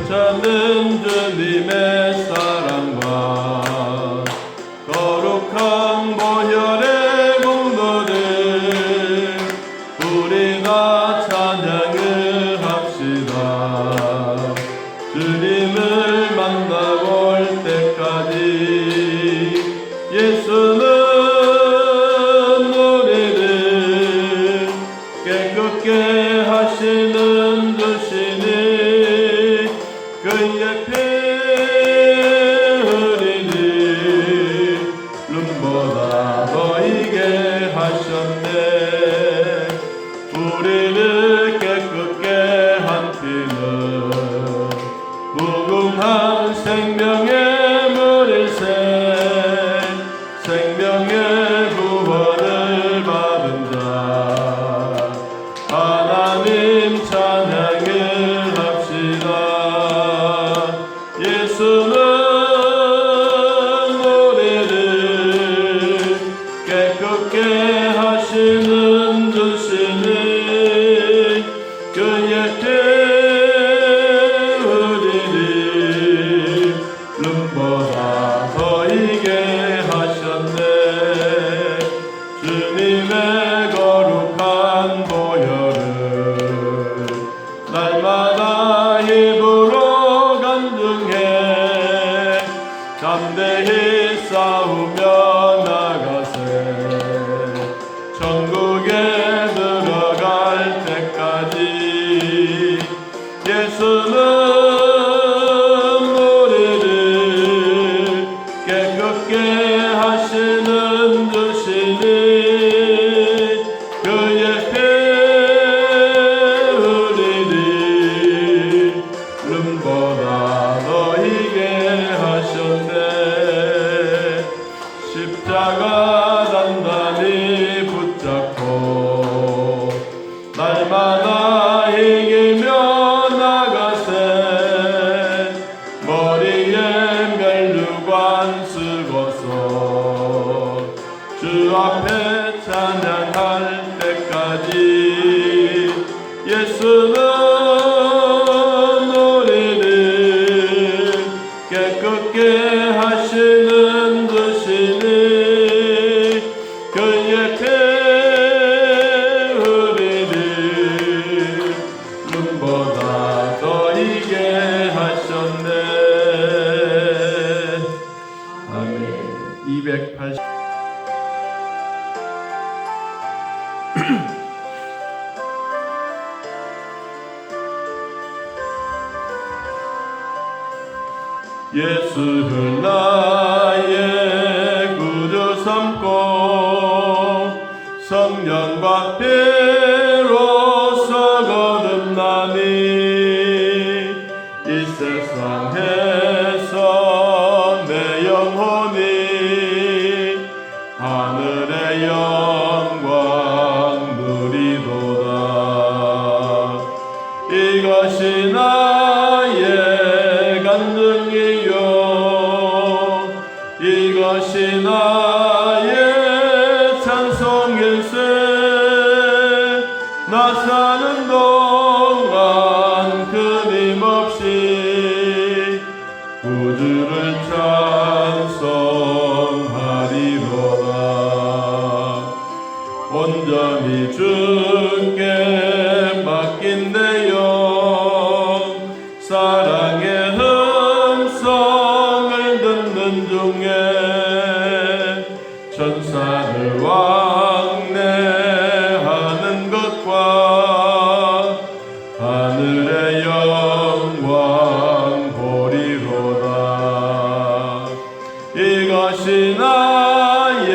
저는 주님의 사랑과 거룩한 보혈의 공로를 우리 다 찬양을 합시다. 주님을 만나볼 때까지 예수는 우리를 깨끗게 하시는 주시니 그의 피 흘리니 눈보다 너희게 하셨네. 우리를 깨끗게 한 피는 무궁한 생명의 물일세. 생명의 구원을 받은 자 하나님 찬양을 합시다. 예수는 우리를 깨끗게 하시는 주시니 그의 피 흘리니 눈보다 더이게 하셨네. 주님의 거룩한 보혈을 날마다 입으로 간증해 담대히 싸우며 나가세. 천국에 들어갈 때까지 예수는 우리를 깨끗게 하시는 주시니 그의 피 흘리니 눈보다 너희게 하셨네. 십자가 단단히 붙잡고 날마다 이기며 나가세. 머리에 면류관 쓰고서 주 앞에 찬양할 때까지 예수는 우리를 깨끗게 하시는 주시니 그의 피 흘리니 눈보다 더이게 하셨네. 아멘. 280 예수를 나의 구주 삼고 성령과 피로서 거듭나니 이 세상에서 내 영혼이 하늘의 영광 누리도다. 이것이 나의 간증이요 이것이 나의 찬송일세. 나 사는 동안 끊임없이 구주를 찬송하리로다. 온전히 주께 맡긴 내 영 사랑의 음성을 듣는 중에 천사를 왕래하는 것과 하늘의 영광 보리로다. 이것이 나의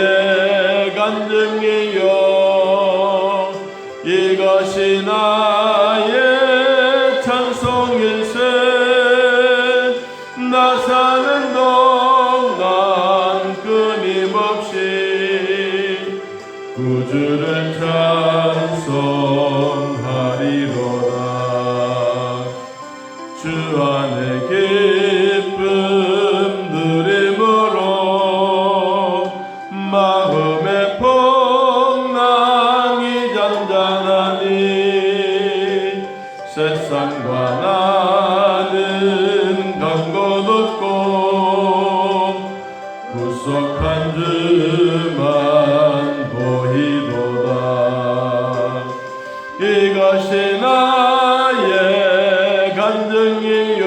간증이요 이것이 나의 찬송일세. 나 사는 동안 끊임없이 구주를 찬송하리로다. 주 안에 기쁨 누림으로 마음의 풍랑이 잔잔하니 세상과 나는 이것이 나의 간증이요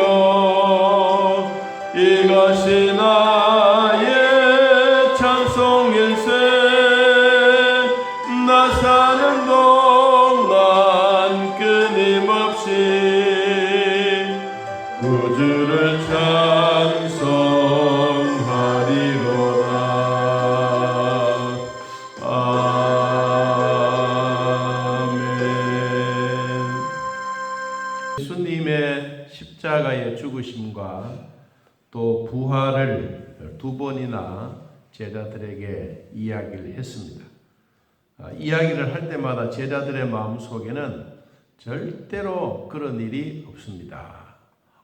이것이 나의 찬송일세 나 사는 동안 끊임없이 구주를 찬송하리로다. 예수님의 십자가의 죽으심과 또 부활을 두 번이나 제자들에게 이야기를 했습니다. 이야기를 할 때마다 제자들의 마음속에는 절대로 그런 일이 없습니다.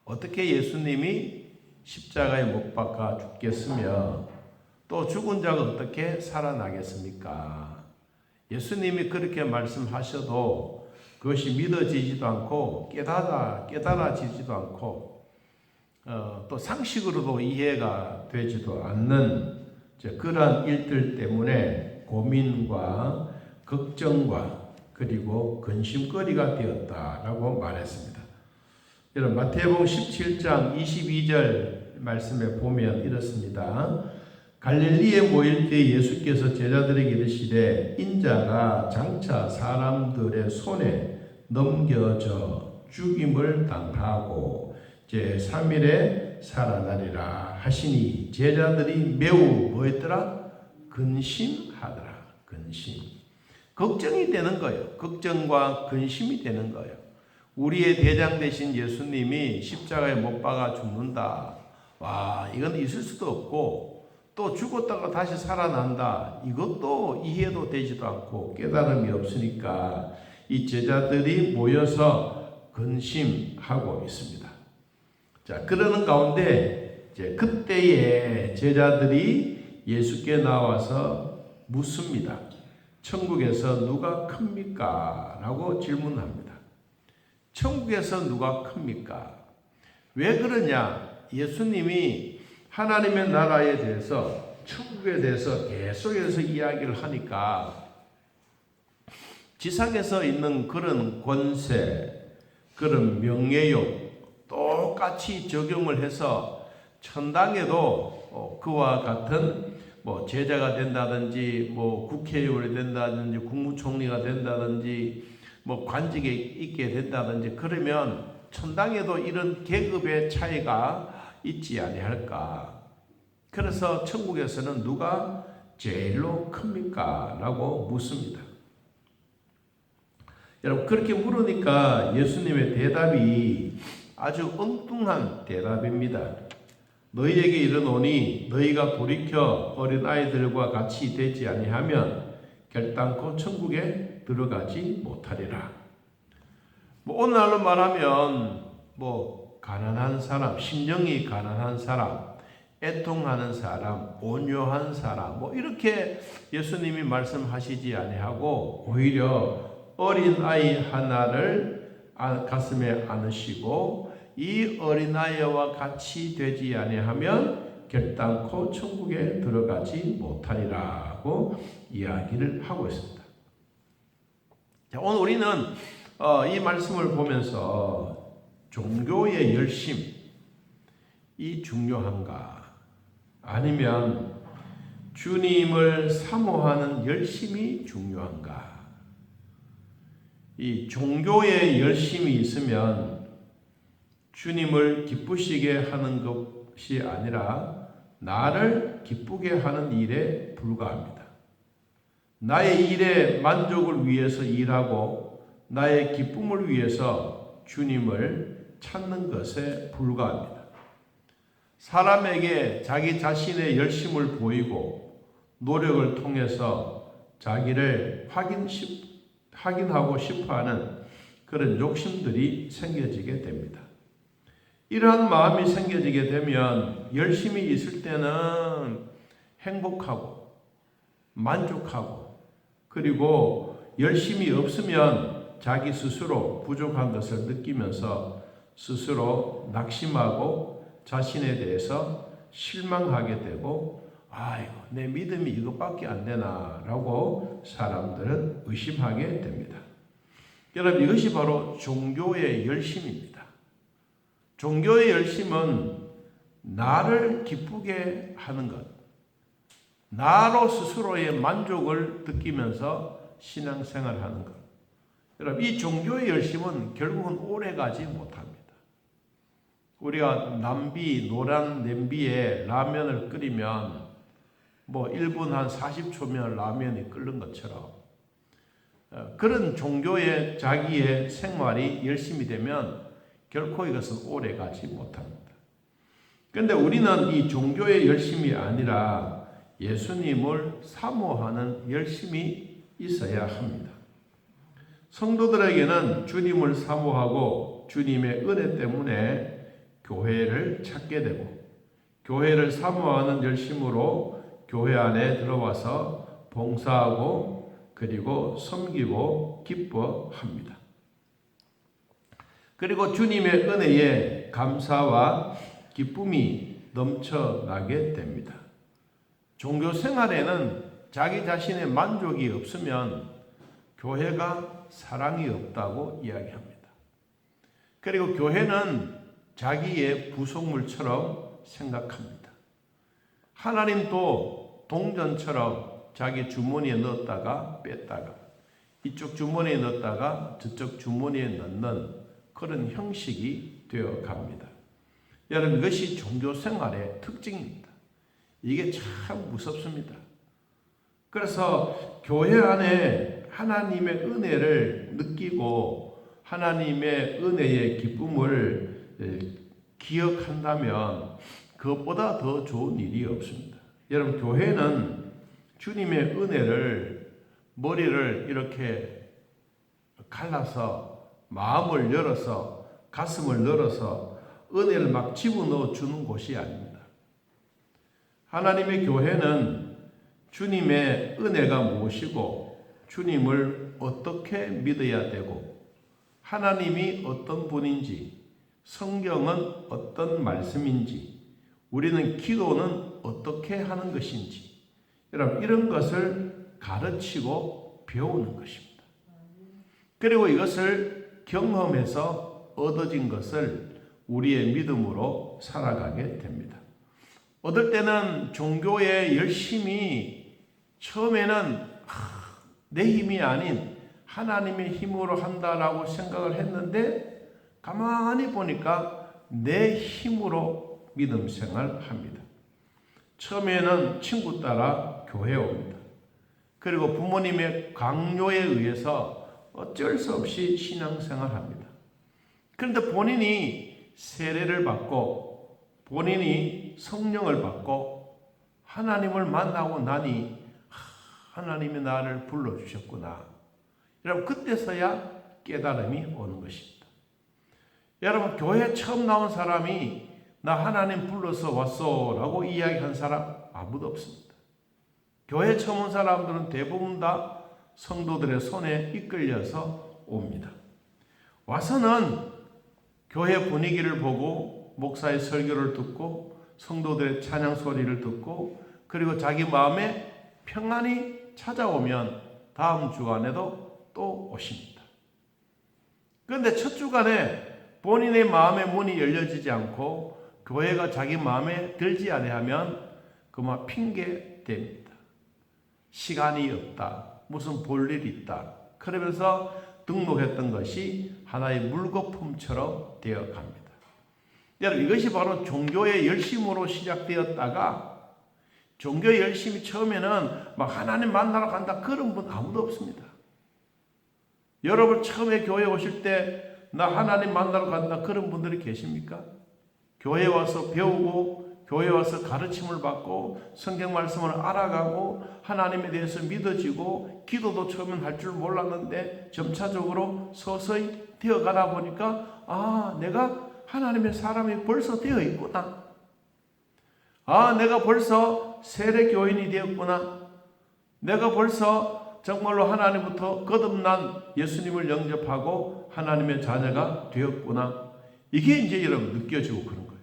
어떻게 예수님이 십자가에 못 박아 죽겠으며 또 죽은 자가 어떻게 살아나겠습니까? 예수님이 그렇게 말씀하셔도 그것이 믿어지지도 않고 깨달아지지도 않고 또 상식으로도 이해가 되지도 않는 그러한 일들 때문에 고민과 걱정과 그리고 근심거리가 되었다라고 말했습니다. 여러분 마태복음 17장 22절 말씀에 보면 이렇습니다. 갈릴리에 모일 때 예수께서 제자들에게 이르시되 인자가 장차 사람들의 손에 넘겨져 죽임을 당하고 제3일에 살아나리라 하시니 제자들이 매우 뭐였더라? 근심하더라. 근심. 걱정이 되는 거예요. 걱정과 근심이 되는 거예요. 우리의 대장 되신 예수님이 십자가에 못 박아 죽는다. 와, 이건 있을 수도 없고 또 죽었다가 다시 살아난다. 이것도 이해도 되지도 않고 깨달음이 없으니까 이 제자들이 모여서 근심하고 있습니다. 자, 그러는 가운데 이제 그때에 제자들이 예수께 나와서 묻습니다. 천국에서 누가 큽니까? 라고 질문합니다. 천국에서 누가 큽니까? 왜 그러냐? 예수님이 하나님의 나라에 대해서 천국에 대해서 계속해서 이야기를 하니까 지상에서 있는 그런 권세, 그런 명예욕 똑같이 적용을 해서 천당에도 그와 같은 제자가 된다든지 국회의원이 된다든지 국무총리가 된다든지 관직에 있게 된다든지 그러면 천당에도 이런 계급의 차이가 있지 아니할까. 그래서 천국에서는 누가 제일로 큽니까? 라고 묻습니다. 여러분 그렇게 물으니까 예수님의 대답이 아주 엉뚱한 대답입니다. 너희에게 이르노니 너희가 돌이켜 어린아이들과 같이 되지 아니하면 결단코 천국에 들어가지 못하리라. 오늘날로 말하면 가난한 사람, 심령이 가난한 사람, 애통하는 사람, 온유한 사람 이렇게 예수님이 말씀하시지 아니하고 오히려 어린아이 하나를 가슴에 안으시고 이 어린아이와 같이 되지 아니하면 결단코 천국에 들어가지 못하리라고 이야기를 하고 있습니다. 자, 오늘 우리는 이 말씀을 보면서 종교의 열심이 중요한가? 아니면 주님을 사모하는 열심이 중요한가? 이 종교의 열심이 있으면 주님을 기쁘시게 하는 것이 아니라 나를 기쁘게 하는 일에 불과합니다. 나의 일에 만족을 위해서 일하고 나의 기쁨을 위해서 주님을 찾는 것에 불과합니다. 사람에게 자기 자신의 열심을 보이고 노력을 통해서 자기를 확인하고 싶어하는 그런 욕심들이 생겨지게 됩니다. 이러한 마음이 생겨지게 되면 열심히 있을 때는 행복하고 만족하고 그리고 열심히 없으면 자기 스스로 부족한 것을 느끼면서 스스로 낙심하고 자신에 대해서 실망하게 되고 아이고 내 믿음이 이것밖에 안 되나 라고 사람들은 의심하게 됩니다. 여러분, 이것이 바로 종교의 열심입니다. 종교의 열심은 나를 기쁘게 하는 것, 나로 스스로의 만족을 느끼면서 신앙생활을 하는 것. 여러분, 이 종교의 열심은 결국은 오래가지 못합니다. 우리가 노란 냄비에 라면을 끓이면 1분 한 40초면 라면이 끓는 것처럼 그런 종교의 자기의 생활이 열심히 되면 결코 이것은 오래가지 못합니다. 그런데 우리는 이 종교의 열심이 아니라 예수님을 사모하는 열심이 있어야 합니다. 성도들에게는 주님을 사모하고 주님의 은혜 때문에 교회를 찾게 되고 교회를 사모하는 열심으로 교회 안에 들어와서 봉사하고 그리고 섬기고 기뻐합니다. 그리고 주님의 은혜에 감사와 기쁨이 넘쳐나게 됩니다. 종교 생활에는 자기 자신의 만족이 없으면 교회가 사랑이 없다고 이야기합니다. 그리고 교회는 자기의 부속물처럼 생각합니다. 하나님도 동전처럼 자기 주머니에 넣었다가 뺐다가 이쪽 주머니에 넣었다가 저쪽 주머니에 넣는 그런 형식이 되어 갑니다. 여러분, 이것이 종교 생활의 특징입니다. 이게 참 무섭습니다. 그래서 교회 안에 하나님의 은혜를 느끼고 하나님의 은혜의 기쁨을 기억한다면 그것보다 더 좋은 일이 없습니다. 여러분, 교회는 주님의 은혜를 머리를 이렇게 갈라서 마음을 열어서 가슴을 열어서 은혜를 막 집어넣어 주는 곳이 아닙니다. 하나님의 교회는 주님의 은혜가 무엇이고 주님을 어떻게 믿어야 되고 하나님이 어떤 분인지 성경은 어떤 말씀인지 우리는 기도는 어떻게 하는 것인지 여러분 이런 것을 가르치고 배우는 것입니다. 그리고 이것을 경험해서 얻어진 것을 우리의 믿음으로 살아가게 됩니다. 어떨 때는 종교에 열심히 처음에는 내 힘이 아닌 하나님의 힘으로 한다라고 생각을 했는데 가만히 보니까 내 힘으로 믿음 생활합니다. 처음에는 친구 따라 교회에 옵니다. 그리고 부모님의 강요에 의해서 어쩔 수 없이 신앙생활합니다. 그런데 본인이 세례를 받고 본인이 성령을 받고 하나님을 만나고 나니 하나님이 나를 불러주셨구나. 여러분 그때서야 깨달음이 오는 것입니다. 여러분 교회 처음 나온 사람이 나 하나님 불러서 왔어 라고 이야기한 사람 아무도 없습니다. 교회 처음 온 사람들은 대부분 다 성도들의 손에 이끌려서 옵니다. 와서는 교회 분위기를 보고 목사의 설교를 듣고 성도들의 찬양 소리를 듣고 그리고 자기 마음에 평안이 찾아오면 다음 주간에도 또 오십니다. 그런데 첫 주간에 본인의 마음의 문이 열려지지 않고 교회가 자기 마음에 들지 아니하면 그만 핑계 댑니다. 시간이 없다. 무슨 볼 일이 있다. 그러면서 등록했던 것이 하나의 물거품처럼 되어 갑니다. 여러분 이것이 바로 종교의 열심으로 시작되었다가 종교의 열심이 처음에는 막 하나님 만나러 간다 그런 분 아무도 없습니다. 여러분 처음에 교회 오실 때 나 하나님 만나러 간다 그런 분들이 계십니까? 교회 와서 배우고 교회 와서 가르침을 받고 성경 말씀을 알아가고 하나님에 대해서 믿어지고 기도도 처음엔 할 줄 몰랐는데 점차적으로 서서히 되어가다 보니까 내가 하나님의 사람이 벌써 되어 있구나. 내가 벌써 세례교인이 되었구나. 내가 벌써 정말로 하나님부터 거듭난 예수님을 영접하고 하나님의 자녀가 되었구나. 이게 이제 여러분 느껴지고 그런 거예요.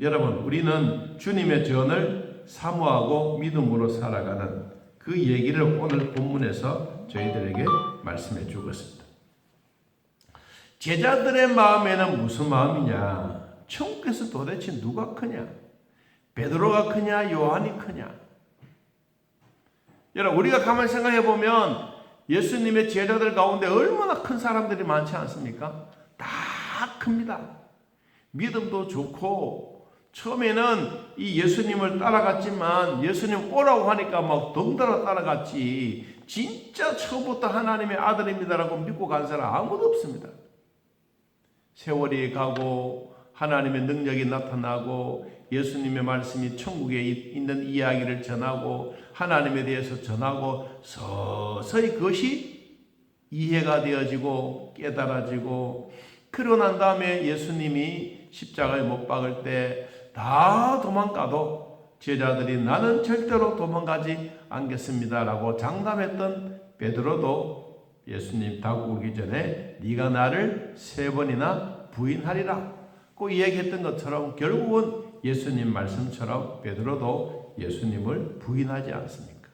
여러분 우리는 주님의 전을 사모하고 믿음으로 살아가는 그 얘기를 오늘 본문에서 저희들에게 말씀해 주고 있습니다. 제자들의 마음에는 무슨 마음이냐? 천국에서 도대체 누가 크냐? 베드로가 크냐? 요한이 크냐? 여러분, 우리가 가만히 생각해 보면 예수님의 제자들 가운데 얼마나 큰 사람들이 많지 않습니까? 다 큽니다. 믿음도 좋고, 처음에는 이 예수님을 따라갔지만 예수님 오라고 하니까 막 덩달아 따라갔지, 진짜 처음부터 하나님의 아들입니다라고 믿고 간 사람 아무도 없습니다. 세월이 가고 하나님의 능력이 나타나고 예수님의 말씀이 천국에 있는 이야기를 전하고 하나님에 대해서 전하고 서서히 그것이 이해가 되어지고 깨달아지고, 그러고 난 다음에 예수님이 십자가에 못 박을 때 다 도망가도 제자들이 나는 절대로 도망가지 않겠습니다라고 장담했던 베드로도 예수님 다가오기 전에 네가 나를 3번이나 부인하리라 고 이야기했던 것처럼 결국은 예수님 말씀처럼 베드로도 예수님을 부인하지 않습니까?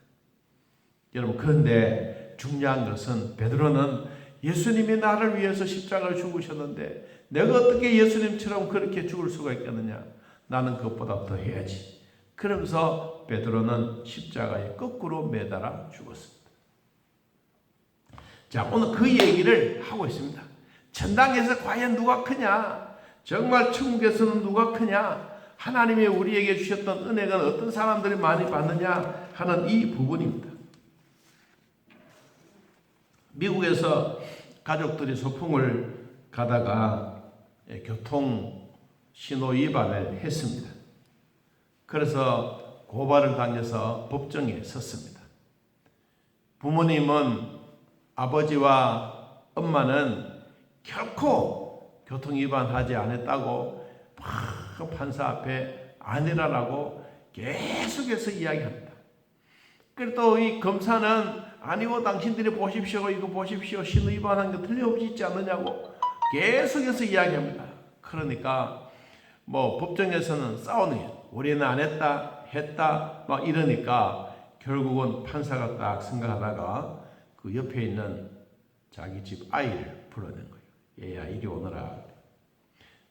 여러분, 그런데 중요한 것은 베드로는 예수님이 나를 위해서 십자가를 죽으셨는데 내가 어떻게 예수님처럼 그렇게 죽을 수가 있겠느냐? 나는 그것보다 더 해야지. 그러면서 베드로는 십자가에 거꾸로 매달아 죽었습니다. 자, 오늘 그 얘기를 하고 있습니다. 천당에서 과연 누가 크냐? 정말 천국에서는 누가 크냐? 하나님이 우리에게 주셨던 은혜가 어떤 사람들이 많이 받느냐 하는 이 부분입니다. 미국에서 가족들이 소풍을 가다가 교통 신호 위반을 했습니다. 그래서 고발을 당해서 법정에 섰습니다. 부모님은, 아버지와 엄마는 결코 교통 위반하지 않았다고 막 판사 앞에 아니라라고 계속해서 이야기합니다. 그리고 또 이 검사는 아니고 당신들이 보십시오, 이거 보십시오, 신호 위반한 거 틀림없이 있지 않느냐고 계속해서 이야기합니다. 그러니까 뭐 법정에서는 싸우는 게 우리는 안 했다, 했다 막 이러니까 결국은 판사가 딱 생각하다가 그 옆에 있는 자기 집 아이를 불러낸 거예요. 얘야, 이리 오너라.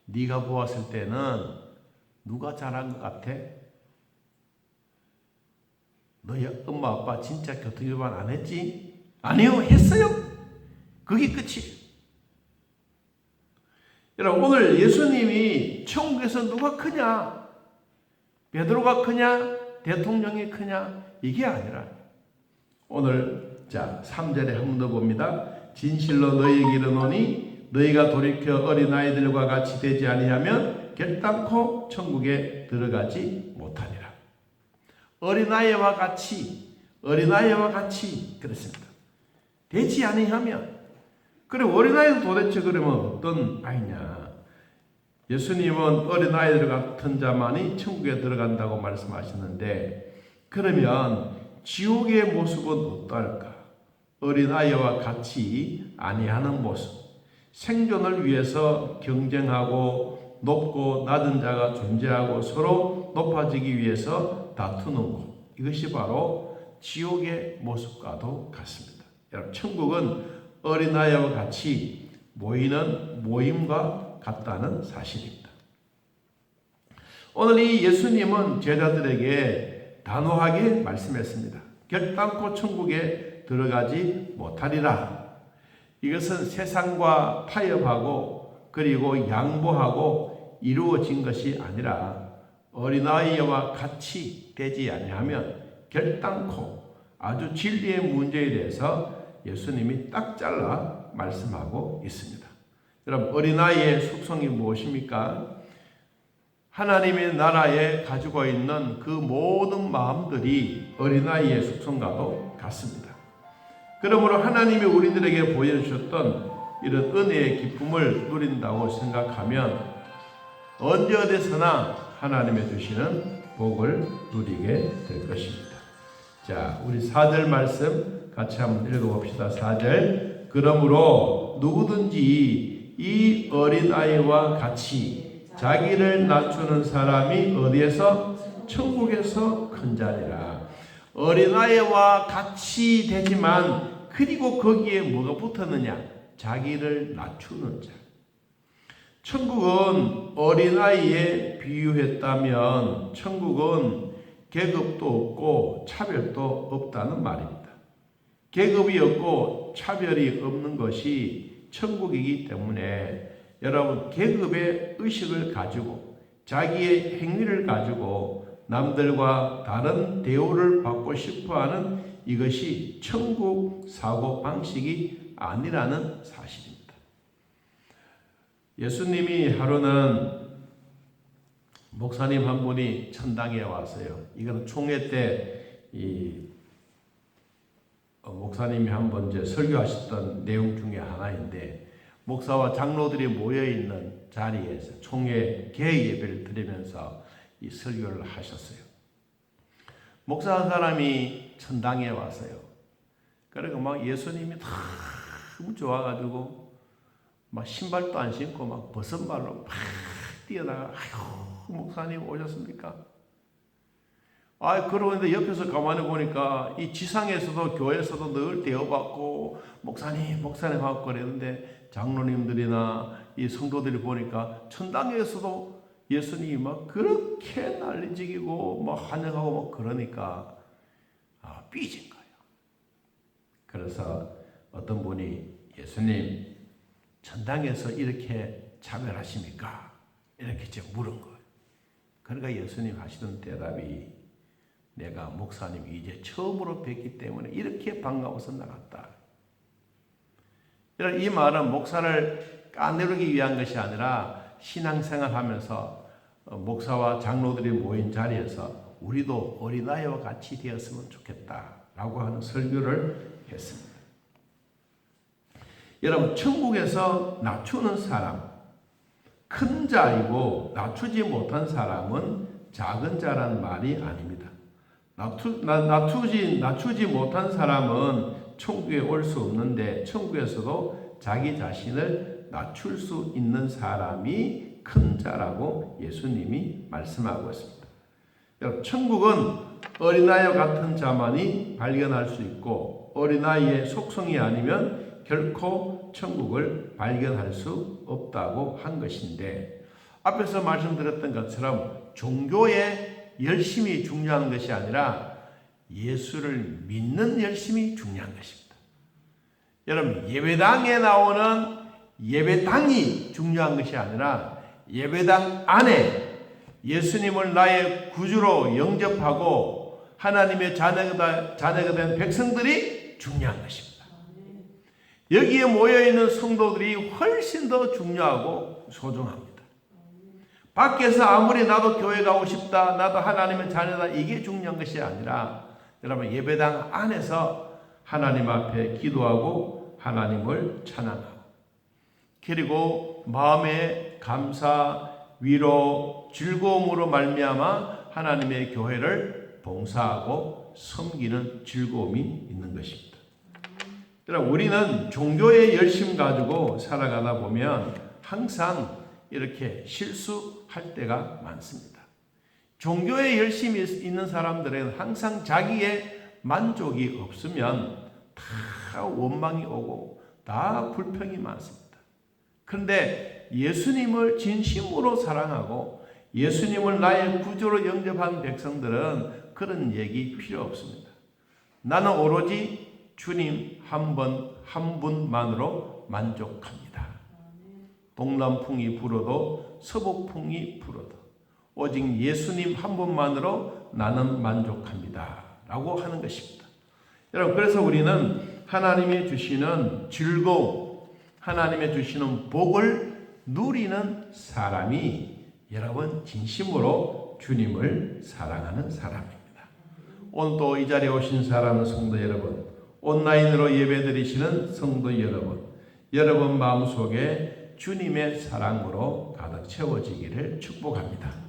네가 보았을 때는 누가 잘한 것 같아? 너희 엄마 아빠 진짜 교통위반 안 했지? 아니요, 했어요. 그게 끝이에요. 여러분, 오늘 예수님이 천국에서 누가 크냐? 베드로가 크냐? 대통령이 크냐? 이게 아니라 오늘 3절에 한 번 더 봅니다. 진실로 너희에게 이르노니 너희가 돌이켜 어린아이들과 같이 되지 아니하면 결단코 천국에 들어가지 못하리라. 어린아이와 같이 그렇습니다. 되지 아니하면. 그래, 어린아이는 도대체 그러면 어떤 아이냐? 예수님은 어린아이들 같은 자만이 천국에 들어간다고 말씀하셨는데, 그러면 지옥의 모습은 어떨까? 어린아이와 같이 아니하는 모습. 생존을 위해서 경쟁하고 높고 낮은 자가 존재하고 서로 높아지기 위해서 다투는 것. 이것이 바로 지옥의 모습과도 같습니다. 여러분, 천국은 어린아이와 같이 모이는 모임과 같다는 사실입니다. 오늘 이 예수님은 제자들에게 단호하게 말씀했습니다. 결단코 천국에 들어가지 못하리라. 이것은 세상과 타협하고 그리고 양보하고 이루어진 것이 아니라 어린아이와 같이 되지 아니하면 결단코 아주 진리의 문제에 대해서 예수님이 딱 잘라 말씀하고 있습니다. 여러분, 어린아이의 속성이 무엇입니까? 하나님의 나라에 가지고 있는 그 모든 마음들이 어린아이의 속성과도 같습니다. 그러므로 하나님이 우리들에게 보여주셨던 이런 은혜의 기쁨을 누린다고 생각하면 언제 어디서나 하나님의 주시는 복을 누리게 될 것입니다. 자, 우리 4절 말씀 같이 한번 읽어봅시다. 4절. 그러므로 누구든지 이 어린아이와 같이 자기를 낮추는 사람이 어디에서? 천국에서 큰 자니라. 어린아이와 같이 되지만 그리고 거기에 뭐가 붙었느냐? 자기를 낮추는 자. 천국은 어린아이에 비유했다면 천국은 계급도 없고 차별도 없다는 말입니다. 계급이 없고 차별이 없는 것이 천국이기 때문에 여러분 계급의 의식을 가지고 자기의 행위를 가지고 남들과 다른 대우를 받고 싶어하는 이것이 천국 사고방식이 아니라는 사실입니다. 예수님이 하루는 목사님 한 분이 천당에 와서요. 이건 총회 때 목사님이 한번 이제 설교하셨던 내용 중에 하나인데, 목사와 장로들이 모여 있는 자리에서 총회 개의 예배를 드리면서 이 설교를 하셨어요. 목사 한 사람이 천당에 왔어요. 그러니까 막 예수님이 너무 좋아가지고 막 신발도 안 신고 막 벗은발로 막 뛰어나가, 아유 목사님 오셨습니까? 그러는데 옆에서 가만히 보니까 이 지상에서도 교회에서도 늘 대우받고 목사님 하고 그랬는데, 장로님들이나 이 성도들이 보니까 천당에서도 예수님이 막 그렇게 난리지기고 막 환영하고 막 그러니까 삐진 거예요. 그래서 어떤 분이 예수님 천당에서 이렇게 차별하십니까? 이렇게 이제 물은 거예요. 그러니까 예수님 하시던 대답이, 내가 목사님 이제 처음으로 뵙기 때문에 이렇게 반가워서 나갔다. 이 말은 목사를 까내르기 위한 것이 아니라 신앙생활 하면서 목사와 장로들이 모인 자리에서 우리도 어린아이와 같이 되었으면 좋겠다라고 하는 설교를 했습니다. 여러분, 천국에서 낮추는 사람, 큰 자이고 낮추지 못한 사람은 작은 자란 말이 아닙니다. 낮추지 못한 사람은 천국에 올 수 없는데, 천국에서도 자기 자신을 낮출 수 있는 사람이 큰 자라고 예수님이 말씀하고 있습니다. 여러분, 천국은 어린아이와 같은 자만이 발견할 수 있고, 어린아이의 속성이 아니면 결코 천국을 발견할 수 없다고 한 것인데, 앞에서 말씀드렸던 것처럼 종교의 열심이 중요한 것이 아니라 예수를 믿는 열심이 중요한 것입니다. 여러분, 예배당에 나오는 예배당이 중요한 것이 아니라 예배당 안에 예수님을 나의 구주로 영접하고 하나님의 자녀가 된 백성들이 중요한 것입니다. 여기에 모여있는 성도들이 훨씬 더 중요하고 소중합니다. 밖에서 아무리 나도 교회 가고 싶다, 나도 하나님의 자녀다, 이게 중요한 것이 아니라 여러분, 예배당 안에서 하나님 앞에 기도하고 하나님을 찬양하고, 그리고 마음의 감사, 위로, 즐거움으로 말미암아 하나님의 교회를 봉사하고 섬기는 즐거움이 있는 것입니다. 여러분, 우리는 종교의 열심 가지고 살아가다 보면 항상 이렇게 실수할 때가 많습니다. 종교에 열심히 있는 사람들은 항상 자기의 만족이 없으면 다 원망이 오고 다 불평이 많습니다. 그런데 예수님을 진심으로 사랑하고 예수님을 나의 구주로 영접한 백성들은 그런 얘기 필요 없습니다. 나는 오로지 주님 한 분만으로 만족합니다. 동남풍이 불어도 서북풍이 불어도 오직 예수님 한 분만으로 나는 만족합니다 라고 하는 것입니다. 여러분, 그래서 우리는 하나님이 주시는 즐거움, 하나님의 주시는 복을 누리는 사람이 여러분 진심으로 주님을 사랑하는 사람입니다. 오늘 또 이 자리에 오신 사랑하는 성도 여러분, 온라인으로 예배드리시는 성도 여러분, 여러분 마음속에 주님의 사랑으로 가득 채워지기를 축복합니다.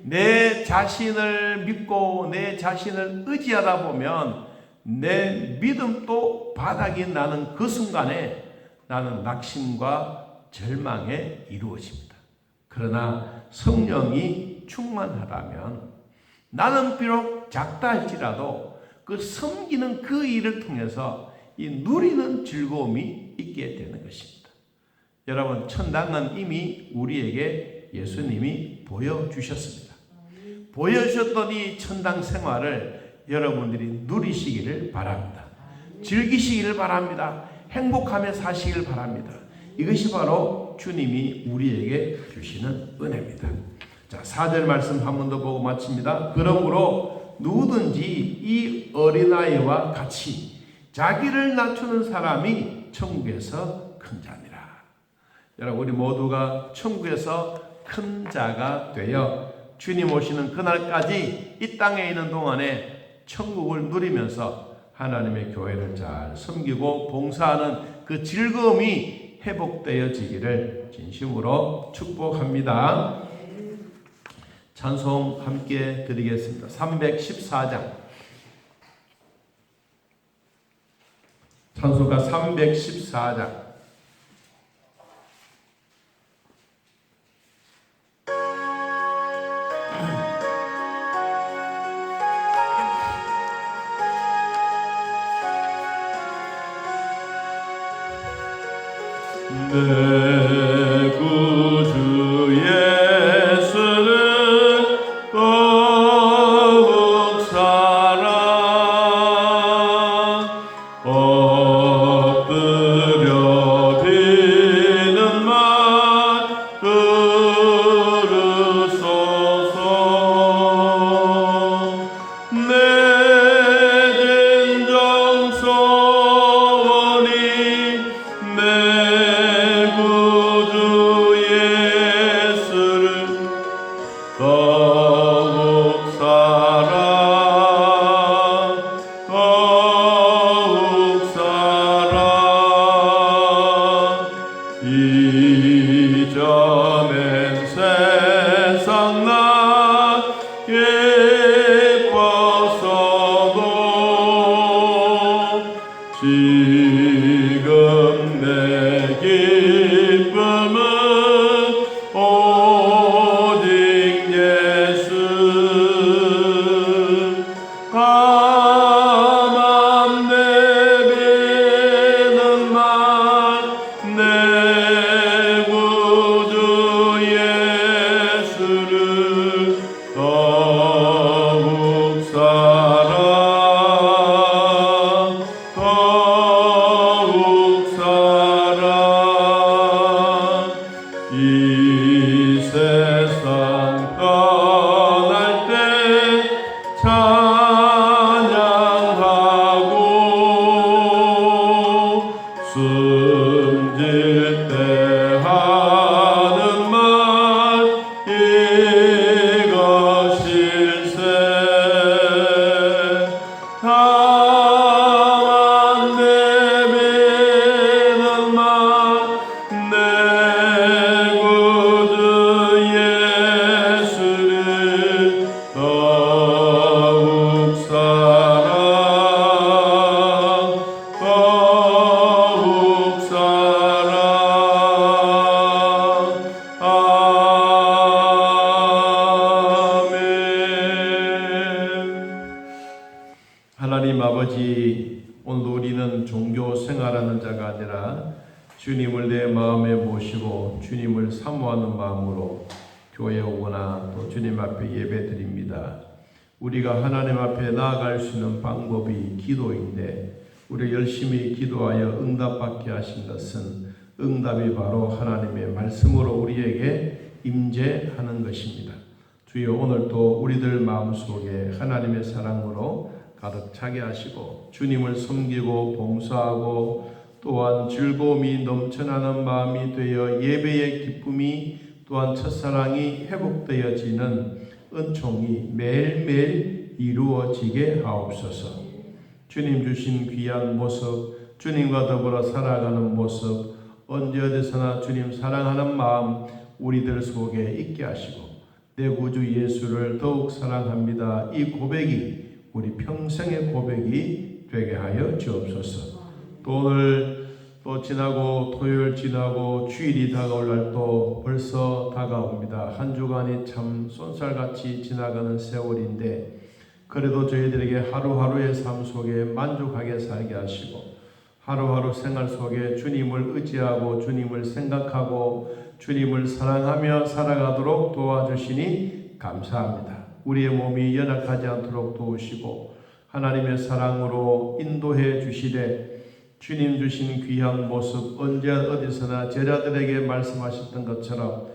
내 자신을 믿고 내 자신을 의지하다 보면 내 믿음도 바닥이 나는 그 순간에 나는 낙심과 절망에 이루어집니다. 그러나 성령이 충만하다면 나는 비록 작다 할지라도 그 섬기는 그 일을 통해서 이 누리는 즐거움이 있게 되는 것입니다. 여러분, 천당은 이미 우리에게 예수님이 보여주셨습니다. 보여주셨던 이 천당 생활을 여러분들이 누리시기를 바랍니다. 즐기시기를 바랍니다. 행복하며 사시기를 바랍니다. 이것이 바로 주님이 우리에게 주시는 은혜입니다. 자, 4절 말씀 한 번 더 보고 마칩니다. 그러므로 누구든지 이 어린아이와 같이 자기를 낮추는 사람이 천국에서 큰 자니라. 여러분, 우리 모두가 천국에서 큰 자가 되어 주님 오시는 그날까지 이 땅에 있는 동안에 천국을 누리면서 하나님의 교회를 잘 섬기고 봉사하는 그 즐거움이 회복되어지기를 진심으로 축복합니다. 찬송 함께 드리겠습니다. 314장. 찬송가 314장. 내 구주 예수를 더욱 사랑 엎드려 비는 말 들으소서. 내 진정 소원이 내 구주 예수를 더욱 사랑 더욱 사랑 이전엔 세상 나 기뻤어도 지금 내 기쁨은 오직 예수. 가만 내비는 말 내 구주 예수를 더욱 사랑 더욱 사랑 이 세상 떠날 때 찬양하고 숨질 때 하는 말 이것일세. 다만 내비는 말 내 구주 예수를 더욱 사랑 더욱 사랑. 아멘. 하나님 아버지, 오늘 우리는 종교 생활하는 자가 아니라 주님을 내 마음에 모시고 주님을 사모하는 마음으로 교회에 오거나 또 주님 앞에 예배드립니다. 우리가 하나님 앞에 나아갈 수 있는 방법이 기도인데, 우리 열심히 기도하여 응답받게 하신 것은 응답이 바로 하나님의 말씀으로 우리에게 임재하는 것입니다. 주여, 오늘도 우리들 마음속에 하나님의 사랑으로 가득 차게 하시고 주님을 섬기고 봉사하고 또한 즐거움이 넘쳐나는 마음이 되어 예배의 기쁨이 또한 첫사랑이 회복되어지는 은총이 매일매일 이루어지게 하옵소서. 주님 주신 귀한 모습, 주님과 더불어 살아가는 모습, 언제 어디서나 주님 사랑하는 마음 우리들 속에 있게 하시고 내 구주 예수를 더욱 사랑합니다. 이 고백이 우리 평생의 고백이 되게 하여 주옵소서. 또 오늘 또 지나고 토요일 지나고 주일이 다가올 날도 벌써 다가옵니다. 한 주간이 참 쏜살같이 지나가는 세월인데 그래도 저희들에게 하루하루의 삶 속에 만족하게 살게 하시고 하루하루 생활 속에 주님을 의지하고 주님을 생각하고 주님을 사랑하며 살아가도록 도와주시니 감사합니다. 우리의 몸이 연약하지 않도록 도우시고 하나님의 사랑으로 인도해 주시되 주님 주신 귀한 모습 언제 어디서나 제자들에게 말씀하셨던 것처럼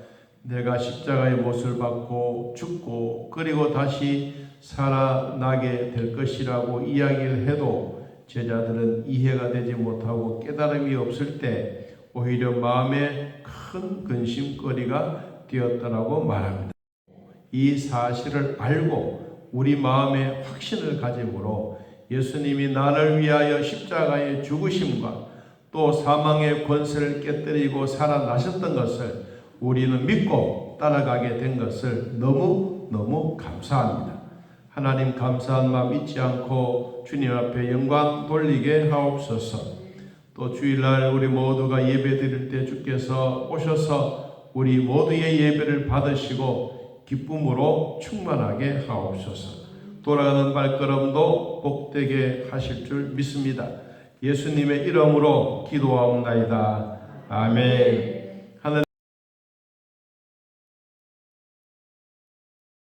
내가 십자가의 못을 받고 죽고 그리고 다시 살아나게 될 것이라고 이야기를 해도 제자들은 이해가 되지 못하고 깨달음이 없을 때 오히려 마음에 큰 근심거리가 되었다라고 말합니다. 이 사실을 알고 우리 마음에 확신을 가짐으로 예수님이 나를 위하여 십자가의 죽으심과 또 사망의 권세를 깨뜨리고 살아나셨던 것을 우리는 믿고 따라가게 된 것을 너무너무 감사합니다. 하나님 감사한 마음 잊지 않고 주님 앞에 영광 돌리게 하옵소서. 또 주일날 우리 모두가 예배 드릴 때 주께서 오셔서 우리 모두의 예배를 받으시고 기쁨으로 충만하게 하옵소서. 돌아가는 발걸음도 복되게 하실 줄 믿습니다. 예수님의 이름으로 기도하옵나이다. 아멘.